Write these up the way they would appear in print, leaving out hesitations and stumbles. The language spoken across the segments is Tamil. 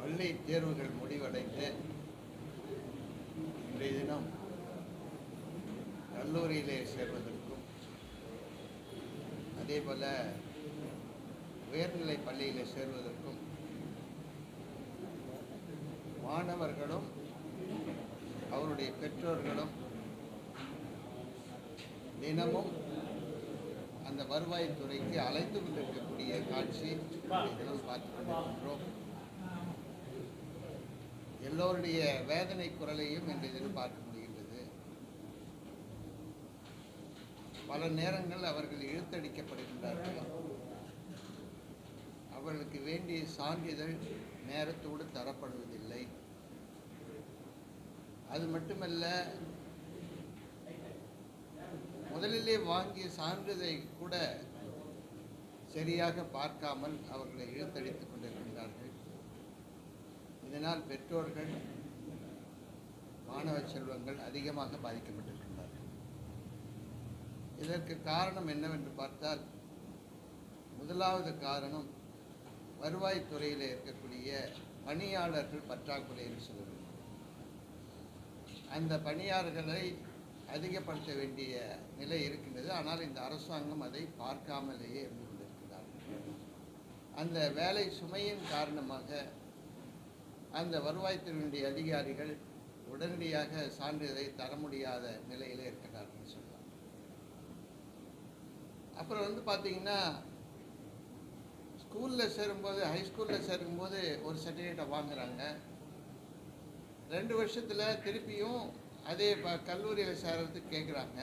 பள்ளி தேர்வுகள் முடிவடைந்து இன்றைய தினம் கல்லூரியிலே சேர்வதற்கும் அதேபோல் உயர்நிலை பள்ளியில் சேர்வதற்கும் மாணவர்களும் அவருடைய பெற்றோர்களும் தினமும் அந்த வருவாய்த்துறைக்கு அழைத்து கொண்டிருக்கக்கூடிய காட்சி தினம் பார்த்து கொண்டிருக்கின்றோம். எல்லோருடைய வேதனை குரலையும் இன்று தினம் பார்க்க முடிகின்றது. பல நேரங்கள் அவர்கள் இழுத்தடிக்கப்படுகின்றார்கள். அவர்களுக்கு வேண்டிய சான்றிதழ் நேரத்தோடு தரப்படுவதில்லை. அது மட்டுமல்ல, முதலிலே வாங்கிய சான்றிதழை கூட சரியாக பார்க்காமல் அவர்களை இழுத்தடித்துக் கொண்டிருக்கின்றார்கள். இதனால் பெற்றோர்கள், மாணவ செல்வங்கள் அதிகமாக பாதிக்கப்பட்டிருக்கின்றார்கள். இதற்கு காரணம் என்னவென்று பார்த்தால், முதலாவது காரணம் வருவாய்த்துறையில் இருக்கக்கூடிய பணியாளர்கள் பற்றாக்குறை என்று சொல்ல வேண்டும். அந்த பணியாளர்களை அதிகப்படுத்த வேண்டிய நிலை இருக்கின்றது. ஆனால் இந்த அரசாங்கம் அதை பார்க்காமலேயே இருந்து கொண்டிருக்கிறார்கள். அந்த வேலை சுமையின் காரணமாக அந்த வருவாய்த்துறையினுடைய அதிகாரிகள் உடனடியாக சான்றிதழை தர முடியாத நிலையில் இருக்கிறார்கள் சொல்லலாம். அப்புறம் பார்த்தீங்கன்னா, ஸ்கூலில் சேரும்போது, ஹைஸ்கூலில் சேரும்போது ஒரு சர்டிஃபிகேட்டை வாங்குகிறாங்க. 2 வருஷத்தில் திருப்பியும் அதே கல்லூரியில் சேர்கிறதுக்கு கேட்குறாங்க.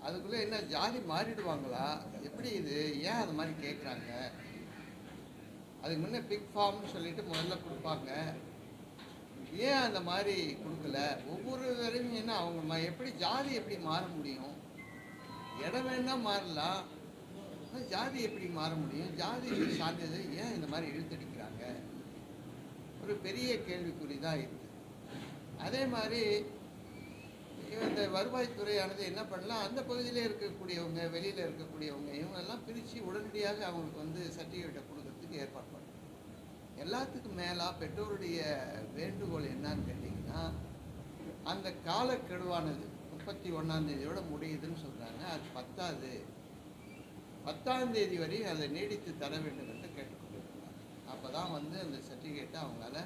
அதுக்குள்ளே என்ன ஜாதி மாறிடுவாங்களா? எப்படி இது? ஏன் அது மாதிரி கேட்குறாங்க? அதுக்கு முன்னே பிக் ஃபார்ம்னு சொல்லிட்டு முதல்ல கொடுப்பாங்க. ஏன் அந்த மாதிரி கொடுக்கல? ஒவ்வொரு தடவையும் என்ன அவங்க எப்படி ஜாதி எப்படி மாற முடியும்? இடம் வேணால் மாறலாம், ஜாதி எப்படி மாற முடியும்? ஜாதி சார்ந்தது ஏன் இந்த மாதிரி இழுத்தடிக்கிறாங்க? ஒரு பெரிய கேள்விக்குறி தான் இருக்குது. அதே மாதிரி இந்த வருவாய்த்துறையானது என்ன பண்ணலாம், அந்த பகுதியில் இருக்கக்கூடியவங்க, வெளியில் இருக்கக்கூடியவங்க, இவங்கெல்லாம் பிரித்து உடனடியாக அவங்களுக்கு சர்டிஃபிகேட்டை கொடுக்கறதுக்கு ஏற்பாடு பண்ணணும். எல்லாத்துக்கும் மேலாக பெற்றோருடைய வேண்டுகோள் என்னன்னு கேட்டிங்கன்னா, அந்த காலக்கெடுவானது 31ஆம் தேதியோடு முடியுதுன்னு சொல்கிறாங்க. அது 10ஆம் தேதி வரை அதை நீடித்து தர வேண்டும் என்று கேட்டுக்கொண்டிருக்கிறாங்க. அப்போ தான் அந்த சர்டிஃபிகேட்டை அவங்களால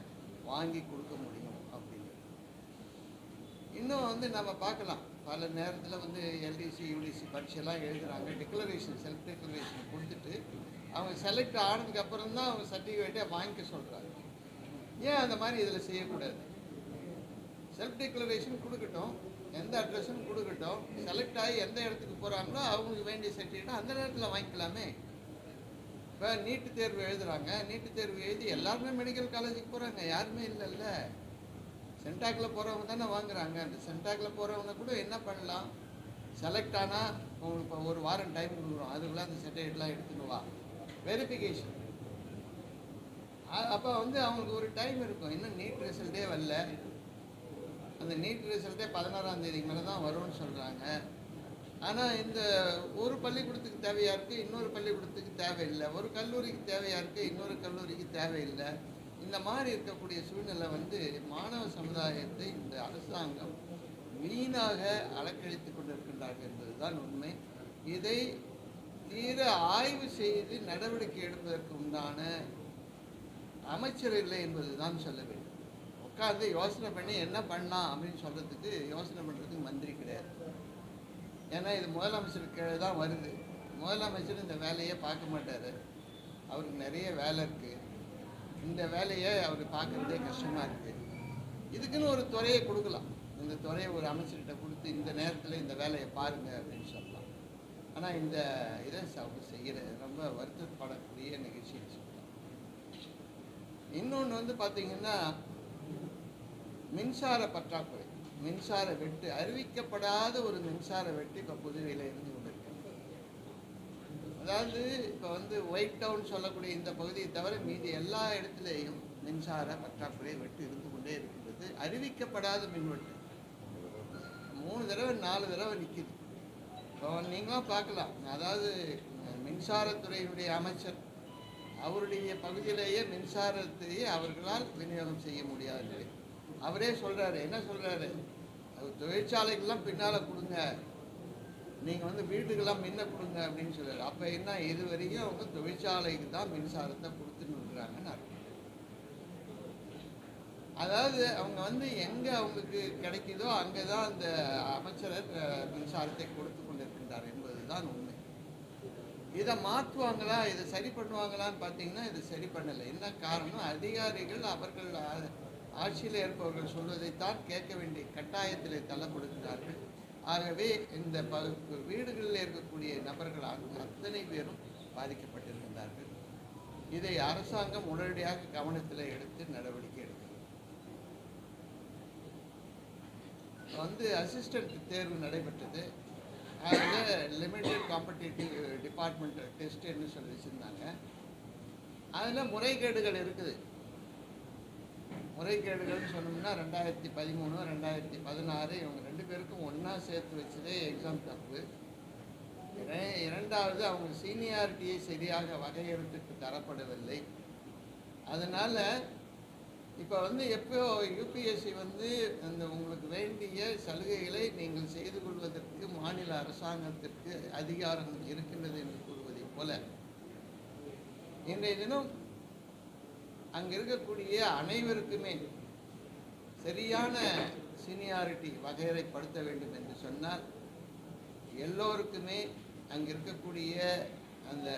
வாங்கி கொடுக்க முடியும் அப்படிங்கிறது. இன்னும் நம்ம பார்க்கலாம், பல நேரத்தில் எல்டிசி யூடிசி பரீட்சைலாம் எழுதுகிறாங்க. டிக்ளரேஷன், செல்ஃப் டிக்ளரேஷன் கொடுத்துட்டு அவங்க செலக்ட் ஆனதுக்கப்புறம் தான் அவங்க சர்டிஃபிகேட்டை வாங்கிக்க சொல்கிறாங்க. ஏன் அந்த மாதிரி இதில் செய்யக்கூடாது? செல்ஃப் டிக்ளரேஷன் கொடுக்கட்டும், எந்த அட்ரஸும் கொடுக்கட்டும், செலக்ட் ஆகி எந்த இடத்துக்கு போகிறாங்களோ அவங்களுக்கு வேண்டிய சர்டிஃபிகேட்டை அந்த நேரத்தில் வாங்கிக்கலாமே. இப்போ நீட்டு தேர்வு எழுதுகிறாங்க, நீட்டு தேர்வு எழுதி எல்லாருமே மெடிக்கல் காலேஜுக்கு போகிறாங்க, யாருமே இல்லைல்ல. சென்டாக்கில் போகிறவங்க தானே வாங்குகிறாங்க. அந்த சென்டாக்கில் போகிறவங்க கூட என்ன பண்ணலாம், செலக்ட் ஆனால் உங்களுக்கு இப்போ ஒரு வாரம் டைம் கொடுக்குறோம், அதுக்குள்ளே அந்த சர்டிஃபிகேட்லாம் எடுத்துன்னு வா, வெரிஃபிகேஷன். அப்போ அவங்களுக்கு ஒரு டைம் இருக்கும். இன்னும் நீட் ரிசல்ட்டே வரல. அந்த நீட் ரிசல்ட்டே 16ஆம் தேதிக்கு மேலே தான் வரும்னு சொல்கிறாங்க. ஆனால் இந்த ஒரு பள்ளிக்கூடத்துக்கு தேவையாக இருக்குது, இன்னொரு பள்ளிக்கூடத்துக்கு தேவையில்லை. ஒரு கல்லூரிக்கு தேவையாக இருக்குது, இன்னொரு கல்லூரிக்கு தேவையில்லை. இந்த மாதிரி இருக்கக்கூடிய சூழ்நிலை மாணவ சமுதாயத்தை இந்த அரசாங்கம் வீணாக அலக்கழித்து கொண்டிருக்கின்றார்கள் என்பது தான் உண்மை. இதை தீர ஆய்வு செய்து நடவடிக்கை எடுப்பதற்கு உண்டான அமைச்சர் இல்லை என்பது தான் சொல்ல வேண்டும். உட்காந்து யோசனை பண்ணி என்ன பண்ணலாம் அப்படின்னு சொல்கிறதுக்கு, யோசனை பண்ணுறதுக்கு மந்திரி கிடையாது. ஏன்னா இது முதலமைச்சர் கீழே தான் வருது. முதலமைச்சர் இந்த வேலையை பார்க்க மாட்டார். அவருக்கு நிறைய வேலை இருக்குது. இந்த வேலையை அவர் பார்க்குறதே கஷ்டமாக இருக்குது. இதுக்குன்னு ஒரு துறையை கொடுக்கலாம். இந்த துறையை ஒரு அமைச்சர்கிட்ட கொடுத்து இந்த நேரத்தில் இந்த வேலையை பாருங்கள் அப்படின்னு சொல்லலாம். ஆனால் இந்த இதை அவர் செய்கிற ரொம்ப வருத்தப்படக்கூடிய நிகழ்ச்சின்னு சொல்லலாம். இன்னொன்று பார்த்திங்கன்னா, மின்சார பற்றாக்குறை, மின்சார வெட்டு, அறிவிக்கப்படாத ஒரு மின்சார வெட்டு இப்போ புதுவையில் இருந்து கொண்டிருக்கிறது. அதாவது இப்போ ஒயிட் டவுன் சொல்லக்கூடிய இந்த பகுதியை தவிர மீதி எல்லா இடத்துலையும் மின்சார பற்றாக்குறை வெட்டு இருந்து கொண்டே இருக்கின்றது. அறிவிக்கப்படாத மின்வெட்டு 3 தடவை 4 தடவை நிற்கிது. இப்போ நீங்களும் பார்க்கலாம். அதாவது மின்சாரத்துறையினுடைய அமைச்சர் அவருடைய பகுதியிலேயே மின்சாரத்தையே அவர்களால் விநியோகம் செய்ய முடியாத நிலை. அவரே சொல்கிறாரு, என்ன சொல்கிறாரு, தொழிற்சாலைக்கெல்லாம் பின்னால் கொடுங்க, நீங்கள் வந்து வீட்டுக்கெல்லாம் முன்ன கொடுங்க அப்படின்னு சொல்கிறாரு. அப்போ என்ன, இது வரைக்கும் அவங்க தொழிற்சாலைக்கு தான் மின்சாரத்தை கொடுத்துன்னு இருக்கிறாங்கன்னு அர்த்தம். அதாவது அவங்க வந்து எங்கே அவங்களுக்கு கிடைக்குதோ அங்கே தான் அந்த அமைச்சர் மின்சாரத்தை கொடுத்து கொண்டிருக்கின்றார் என்பது தான் உண்மை. இதை மாற்றுவாங்களா, இதை சரி பண்ணுவாங்களான்னு பார்த்தீங்கன்னா இது சரி பண்ணலை. என்ன காரணம், அதிகாரிகள் அவர்கள் ஆட்சியில் இருப்பவர்கள் சொல்வதைத்தான் கேட்க வேண்டிய கட்டாயத்தில் தள்ளப்படுகிறார்கள். ஆகவே இந்த வீடுகளில் இருக்கக்கூடிய நபர்கள் அத்தனை பேரும் பாதிக்கப்பட்டிருக்கின்றார்கள். இதை அரசாங்கம் உடனடியாக கவனத்தில் எடுத்து நடவடிக்கை எடுக்கும். வந்து அசிஸ்டன்ட் தேர்வு நடைபெற்றது. அதில் லிமிடெட் காம்படிட்டிவ் டிபார்ட்மெண்டல் டெஸ்ட்டுன்னு சொல்லி வச்சுருந்தாங்க. அதில் முறைகேடுகள் இருக்குது. முறைகேடுகள்னு சொன்னோம்னா 2013 2016 இவங்க 2 பேருக்கும் ஒன்றா சேர்த்து வச்சதே எக்ஸாம் தப்பு. இரண்டாவது அவங்க சீனியாரிட்டியை சரியாக வகையறுத்துக்கு தரப்படவில்லை. அதனால் இப்போ வந்து எப்போ யூபிஎஸ்சி வந்து அந்த உங்களுக்கு வேண்டிய சலுகைகளை நீங்கள் செய்து கொள்வதற்கு மாநில அரசாங்கத்திற்கு அதிகாரம் இருக்கின்றது என்று கூறுவதை போல இன்றைய தினம் அங்கே இருக்கக்கூடிய அனைவருக்குமே சரியான சீனியாரிட்டி வகையறைப்படுத்த வேண்டும் என்று சொன்னால் எல்லோருக்குமே அங்கே இருக்கக்கூடிய அந்த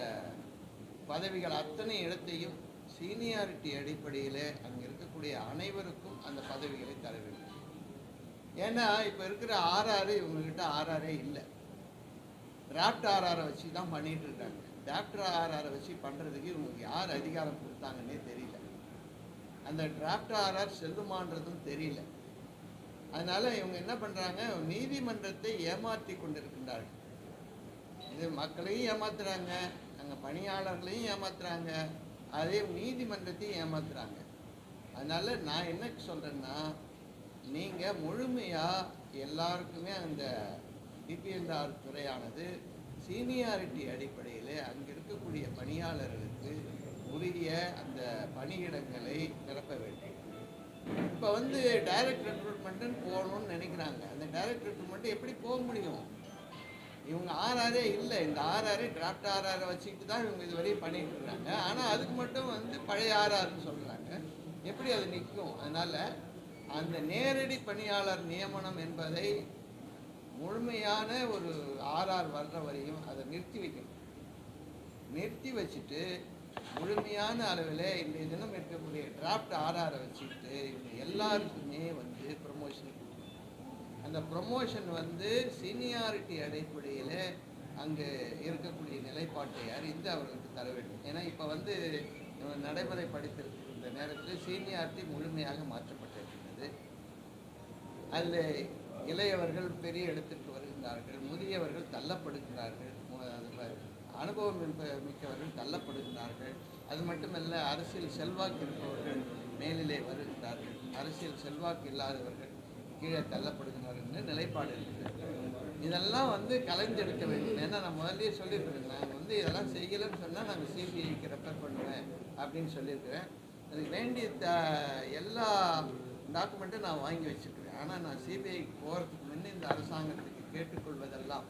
பதவிகள் அத்தனை இடத்தையும் சீனியாரிட்டி அடிப்படையில் அங்கே இருக்கக்கூடிய அனைவருக்கும் அந்த பதவிகளை தர வேண்டும். ஏன்னா இப்போ இருக்கிற ஆர்ஆர் இவங்ககிட்ட ஆர்ஆரே இல்லை. டிராஃப்ட் ஆர்ஆரை வச்சு தான் பண்ணிகிட்டு இருக்காங்க. டிராஃப்ட் ஆர்ஆரை வச்சு பண்ணுறதுக்கு இவங்களுக்கு யார் அதிகாரம் கொடுத்தாங்கன்னே தெரியல. அந்த டிராஃப்ட் ஆர்ஆர் செல்லுமான்றதும் தெரியல. அதனால் இவங்க என்ன பண்ணுறாங்க, நீதிமன்றத்தை ஏமாற்றி கொண்டிருக்கின்றார்கள். இது மக்களையும் ஏமாத்துறாங்க, அங்கே பணியாளர்களையும் ஏமாத்துறாங்க, அதே நீதிமன்றத்தையும் ஏமாத்துறாங்க. அதனால் நான் என்ன சொல்கிறேன்னா, நீங்கள் முழுமையாக எல்லாருக்குமே அந்த டிபிஎன்ஆர் துறையானது சீனியாரிட்டி அடிப்படையில் அங்கே இருக்கக்கூடிய பணியாளர்களுக்கு உரிய அந்த பணியிடங்களை நிரப்ப வேண்டும். இப்போ வந்து டைரக்ட் ரெக்ரூட்மெண்ட்டுன்னு போகணும்னு நினைக்கிறாங்க. அந்த டைரக்ட் ரெக்ரூட்மெண்ட்டு எப்படி போக முடியும்? இவங்க ஆர்ஆரே இல்லை. இந்த ஆர்ஆரே டிராஃப்ட் ஆர்ஆரை வச்சுக்கிட்டு தான் இவங்க இதுவரையும் பண்ணிட்டு இருக்காங்க. ஆனால் அதுக்கு மட்டும் வந்து பழைய ஆர்ஆர்னு சொல்கிறாங்க. எப்படி அது நிற்கும்? அதனால் அந்த நேரடி பணியாளர் நியமனம் என்பதை முழுமையான ஒரு ஆர்ஆர் வர்ற வரையும் அதை நிறுத்தி வைக்கணும். நிறுத்தி வச்சுட்டு முழுமையான அளவில் இன்றைய தினம் இருக்கக்கூடிய டிராஃப்ட் ஆர்ஆரை வச்சுக்கிட்டு இவங்க எல்லாருக்குமே வந்து ப்ரமோஷன் கொடுக்கணும். அந்த ப்ரமோஷன் வந்து சீனியாரிட்டி அடிப்படையில் அங்கே இருக்கக்கூடிய நிலைப்பாட்டை அறிந்து அவர்களுக்கு தர வேண்டும். ஏன்னா இப்போ வந்து நடைமுறைப்படுத்திருக்கிற நேரத்தில் சீனியாரிட்டி முழுமையாக மாற்றப்பட்டிருக்கிறது. அதில் இளையவர்கள் பெரிய இடத்திற்கு வருகின்றார்கள், முதியவர்கள் தள்ளப்படுகிறார்கள், அனுபவம் மிக்கவர்கள் தள்ளப்படுகிறார்கள். அது மட்டுமல்ல, அரசியல் செல்வாக்கு இருப்பவர்கள் மேலிலே வருகின்றார்கள், அரசியல் செல்வாக்கு இல்லாதவர்கள் கீழே தள்ளப்படுகிறார்கள் நிலைப்பாடு இருக்கிறது. இதெல்லாம் வந்து கலைஞ்செடுக்க வேண்டும். ஏன்னா நான் முதல்லையே சொல்லியிருக்கிறேன், நாங்கள் வந்து இதெல்லாம் செய்யலைன்னு சொன்னால் நாங்கள் சிபிஐக்கு ரெஃபர் பண்ணுவேன் அப்படின்னு சொல்லியிருக்கிறேன். அதுக்கு வேண்டிய எல்லா டாக்குமெண்ட்டும் நான் வாங்கி வச்சுருக்கிறேன். ஆனால் நான் சிபிஐக்கு போகிறதுக்கு முன்னே இந்த அரசாங்கத்துக்கு கேட்டுக்கொள்வதெல்லாம்,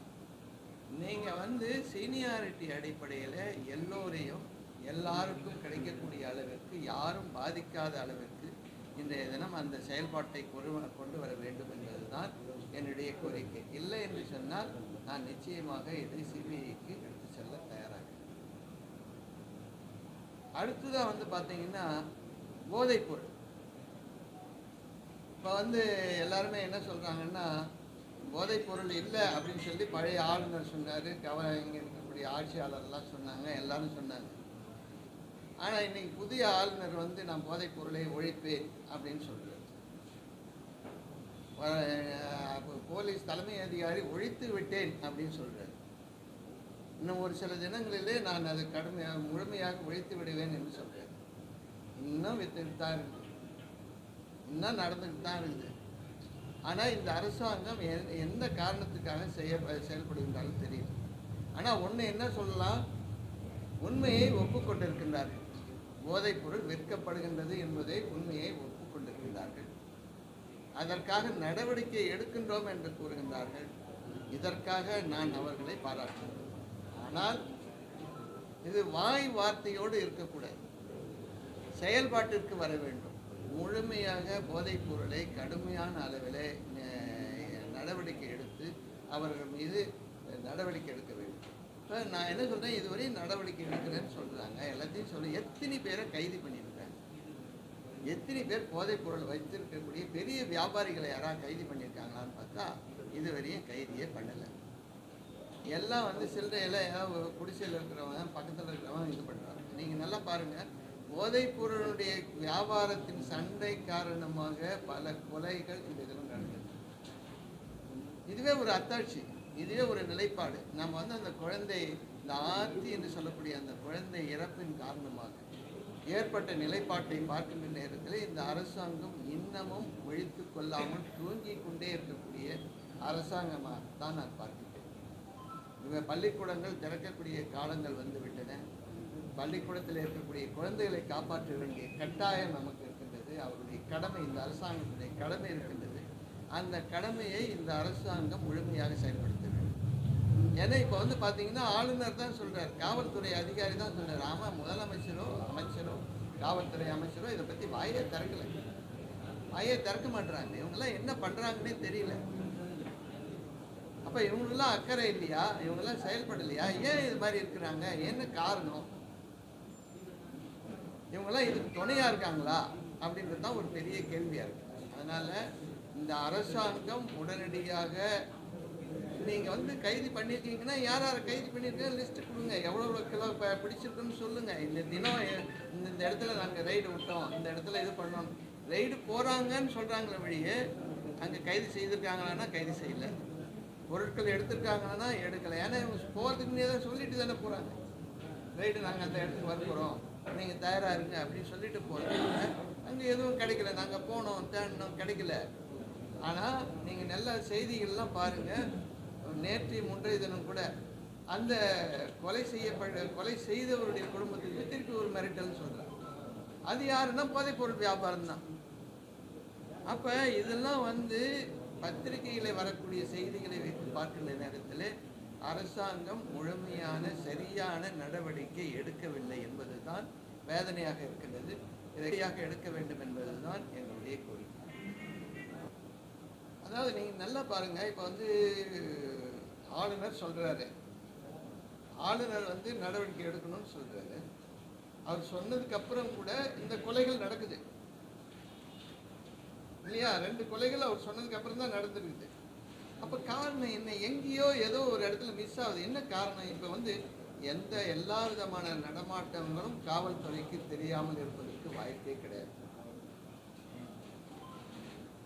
நீங்கள் வந்து சீனியாரிட்டி அடிப்படையில் எல்லோரையும் எல்லாருக்கும் கிடைக்கக்கூடிய அளவிற்கு, யாரும் பாதிக்காத அளவிற்கு இன்றைய தினம் அந்த செயல்பாட்டை கொண்டு வர வேண்டும் என்பதுதான் என்னுடைய கோரிக்கை. இல்லை என்று சொன்னால் நான் நிச்சயமாக இதை சிபிஐக்கு எடுத்து செல்ல தயாராக. அடுத்ததாக வந்து பார்த்தீங்கன்னா போதைப்பொருள். இப்போ வந்து எல்லாருமே என்ன சொல்கிறாங்கன்னா, போதைப்பொருள் இல்லை அப்படின்னு சொல்லி பழைய ஆளுநர் சொன்னார், இங்கே இருக்கக்கூடிய ஆட்சியாளர்லாம் சொன்னாங்க, எல்லாரும் சொன்னாங்க. ஆனால் இன்றைக்கி புதிய ஆளுநர் வந்து நான் போதைப்பொருளை ஒழிப்பேன் அப்படின்னு சொல்கிறார். போலீஸ் தலைமை அதிகாரி ஒழித்து விட்டேன் அப்படின்னு சொல்கிறார். இன்னும் ஒரு சில தினங்களிலே நான் அதை முழுமையாக ஒழித்து விடுவேன் என்று சொல்கிறேன். இன்னும் வித்துக்கிட்டு தான் இருக்குது, இன்னும் நடந்துக்கிட்டு தான் இருக்குது. ஆனால் இந்த அரசாங்கம் எந்த காரணத்துக்காக செயல்படுகின்றாலும் தெரியல. ஆனால் ஒன்று என்ன சொல்லலாம், உண்மையை ஒப்புக்கொண்டிருக்கின்றார்கள். போதைப்பொருள் விற்கப்படுகின்றது என்பதை உண்மையை ஒப்புக்கொண்டிருக்கிறார்கள். அதற்காக நடவடிக்கை எடுக்கின்றோம் என்று கூறுகின்றார்கள். இதற்காக நான் அவர்களை பாராட்டுகிறேன். ஆனால் இது வாய் வார்த்தையோடு இருக்கக்கூடாது, செயல்பாட்டிற்கு வர வேண்டும். முழுமையாக போதைப் பொருளை கடுமையான அளவில் நடவடிக்கை எடுத்து அவர்கள் மீது நடவடிக்கை எடுக்க வேண்டும். இப்போ நான் என்ன சொல்கிறேன், இதுவரை நடவடிக்கை எடுக்கிறேன்னு சொல்கிறாங்க. எல்லாத்தையும் சொல்லி எத்தனை பேரை கைது பண்ணியிருக்காங்க, எத்தனை பேர் போதைப் பொருள் வைத்திருக்கக்கூடிய பெரிய வியாபாரிகளை யாராவது கைது பண்ணியிருக்காங்களான்னு பார்த்தா இதுவரையும் கைதியே பண்ணலை. எல்லாம் சில்லறையில் ஏதாவது குடிசையில் இருக்கிறவங்க பக்கத்தில் இருக்கிறவங்க இது பண்ணுறாங்க. நீங்கள் நல்லா பாருங்கள், போதைப் பொருளுடைய வியாபாரத்தின் சண்டை காரணமாக பல கொலைகள் இந்த இதிலும் நடக்குது. இதுவே ஒரு அத்தாட்சி, இதுவே ஒரு நிலைப்பாடு. நம்ம அந்த குழந்தை, இந்த ஆர்த்தி என்று சொல்லக்கூடிய அந்த குழந்தை இறப்பின் காரணமாக ஏற்பட்ட நிலைப்பாட்டை பார்க்கின்ற நேரத்தில் இந்த அரசாங்கம் இன்னமும் ஒழித்து கொள்ளாமல் தூங்கி கொண்டே இருக்கக்கூடிய அரசாங்கமாக தான் நான் பார்க்கிறேன். பள்ளிக்கூடங்கள் திறக்கக்கூடிய காலங்கள் வந்துவிட்டன. பள்ளிக்கூடத்தில் இருக்கக்கூடிய குழந்தைகளை காப்பாற்ற வேண்டிய கட்டாயம் நமக்கு இருக்கின்றது. அவருடைய கடமை, இந்த அரசாங்கத்துடைய கடமை இருக்கின்றது. அந்த கடமையை இந்த அரசாங்கம் முழுமையாக செயல்படுத்த வேண்டும். ஏன்னா இப்போ பார்த்தீங்கன்னா ஆளுநர் தான் சொல்கிறார், காவல்துறை அதிகாரி தான் சொல்கிறார். ஆமாம், முதலமைச்சரோ அமைச்சரோ காவல்துறை அமைச்சரோ இதை பற்றி வாயை திறக்கலை, வாயை திறக்க மாட்டுறாங்க. இவங்கெல்லாம் என்ன பண்ணுறாங்கன்னே தெரியல. அப்போ இவங்களெல்லாம் அக்கறை இல்லையா, இவங்கெல்லாம் செயல்படலையா, ஏன் இது மாதிரி இருக்கிறாங்க, என்ன காரணம், இவங்கெல்லாம் இதுக்கு துணையாக இருக்காங்களா அப்படின்றது தான் ஒரு பெரிய கேள்வியாக இருக்குது. அதனால் இந்த அரசாங்கம் உடனடியாக நீங்கள் கைது பண்ணியிருக்கீங்கன்னா யார் யாரை கைது பண்ணியிருக்கீங்க லிஸ்ட்டு கொடுங்க, எவ்வளோ கிலோ பிடிச்சிருக்குன்னு சொல்லுங்கள். இந்த தினம் இந்த இடத்துல நாங்கள் ரைடு விட்டோம், இந்த இடத்துல இது பண்ணோம். ரைடு போகிறாங்கன்னு சொல்கிறாங்களே வழியே அங்கே கைது செய்திருக்காங்களான்னா கைது செய்யலை, பொருட்கள் எடுத்துருக்காங்கன்னா எடுக்கலை. ஏன்னா இவங்க போகிறதுக்கு முன்னே தான் சொல்லிட்டு தானே போகிறாங்க, ரைடு நாங்கள் அந்த இடத்துக்கு வர போகிறோம், நீங்கள் தயாராக இருங்க அப்படின்னு சொல்லிட்டு போகிறாங்க. அங்கே எதுவும் கிடைக்கல, நாங்கள் போனோம் தேடினோம் கிடைக்கல. ஆனால் நீங்கள் நல்ல செய்திகள்லாம் பாருங்கள். நேற்று முன்றைய தினம் கூட அந்த கொலை செய்தவருடைய குடும்பத்துக்கு திருப்பி ஒரு மிரட்டல்னு சொல்கிறாங்க. அது யாருன்னா போதைப்பொருள் வியாபாரம் தான். அப்போ இதெல்லாம் பத்திரிகையில் வரக்கூடிய செய்திகளை வைத்து பார்க்கின்ற நேரத்தில் அரசாங்கம் முழுமையான சரியான நடவடிக்கை எடுக்கவில்லை என்பது தான் வேதனையாக இருக்கின்றது. இதையாக எடுக்க வேண்டும் என்பது தான் என்னுடைய கோரிக்கை. அதாவது நீங்கள் நல்லா பாருங்கள், இப்போ ஆளுநர் சொல்கிறாரு, ஆளுநர் நடவடிக்கை எடுக்கணும்னு சொல்கிறாரு. அவர் சொன்னதுக்கப்புறம் கூட இந்த கொலைகள் நடக்குது இல்லையா? 2 கொலைகள் அவர் சொன்னதுக்கு அப்புறம் தான் நடந்துருக்குது. அப்போ காரணம் என்ன? எங்கேயோ ஏதோ ஒரு இடத்துல மிஸ் ஆகுது. என்ன காரணம்? இப்போ எல்லா விதமான நடமாட்டங்களும் காவல்துறைக்கு தெரியாமல் இருப்பதற்கு வாய்ப்பே கிடையாது.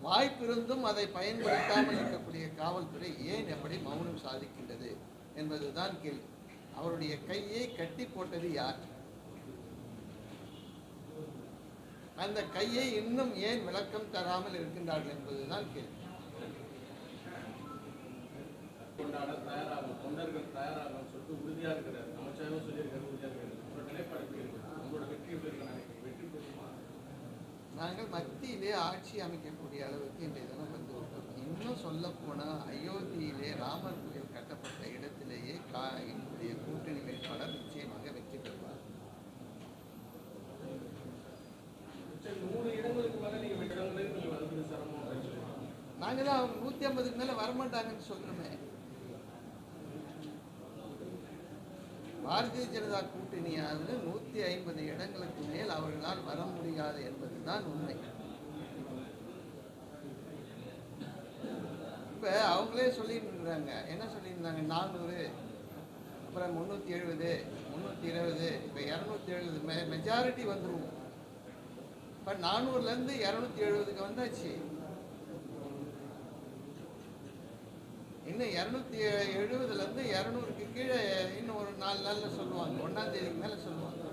வாய்ப்பிருந்தும் அதை பயன்படுத்தாமல் இருக்கக்கூடிய காவல்துறை ஏன் எப்படி மௌனம் சாதிக்கின்றது என்பதுதான் கேள்வி. அவருடைய கையை கட்டி போட்டது யார்? அந்த கையை இன்னும் ஏன் விளக்கம் தராமல் இருக்கின்றார்கள் என்பதுதான் கேள்வி. நாங்கள் மத்தியிலே ஆட்சி அமைக்கக்கூடிய அளவுக்கு இன்றைய தினம் வந்துவிட்டோம். இன்னும் சொல்ல போனால் அயோத்தியிலே ராமர் கோயில் கட்டப்பட்ட இடத்திலேயே என்னுடைய கூட்டணி வேட்பாளர் நிச்சயமாக வெற்றி பெறுவார். நாங்கள் தான் அவங்க 150க்கு மேலே வரமாட்டாங்கன்னு சொல்கிறோமே. பாரதிய ஜனதா கூட்டணியாவது 150 இடங்களுக்கு மேல் அவர்களால் வர முடியாது என்பதுதான் உண்மை. இப்போ அவங்களே சொல்லியிருந்தாங்க, என்ன சொல்லியிருந்தாங்க, 400, அப்புறம் 370, 320, இப்போ 270 மெஜாரிட்டி வந்துடுவோம். இப்போ 400லேருந்து 270க்கு வந்தாச்சு. இன்னும் 270லேருந்து 200க்கு கீழே இன்னும் ஒரு 4 நாளில் சொல்லுவாங்க. 1ஆம் தேதிக்கு மேலே சொல்லுவாங்க.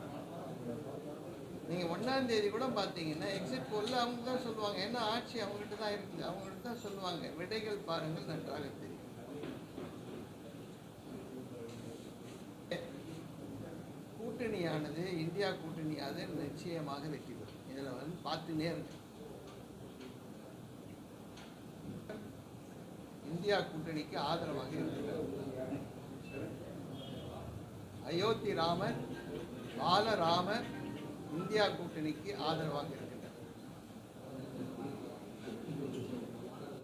நீங்கள் 1ஆம் தேதி கூட பார்த்தீங்கன்னா எக்ஸிட் போலில் அவங்க தான் சொல்லுவாங்க. ஏன்னா ஆட்சி அவங்ககிட்ட தான் இருக்குது, அவங்ககிட்ட தான் சொல்லுவாங்க. விடைகள் பாருங்கள், நன்றாக தெரியும். கூட்டணி கூட்டணியானது இந்தியா கூட்டணியாவது நிச்சயமாக வெற்றி பெறும். இதில் வந்து பார்த்துனே இருக்கு. இந்தியா கூட்டணிக்கு ஆதரவாக இருக்கிறார். அயோத்தி ராமர், பாலராமர் இந்தியா கூட்டணிக்கு ஆதரவாக இருக்கிறார்.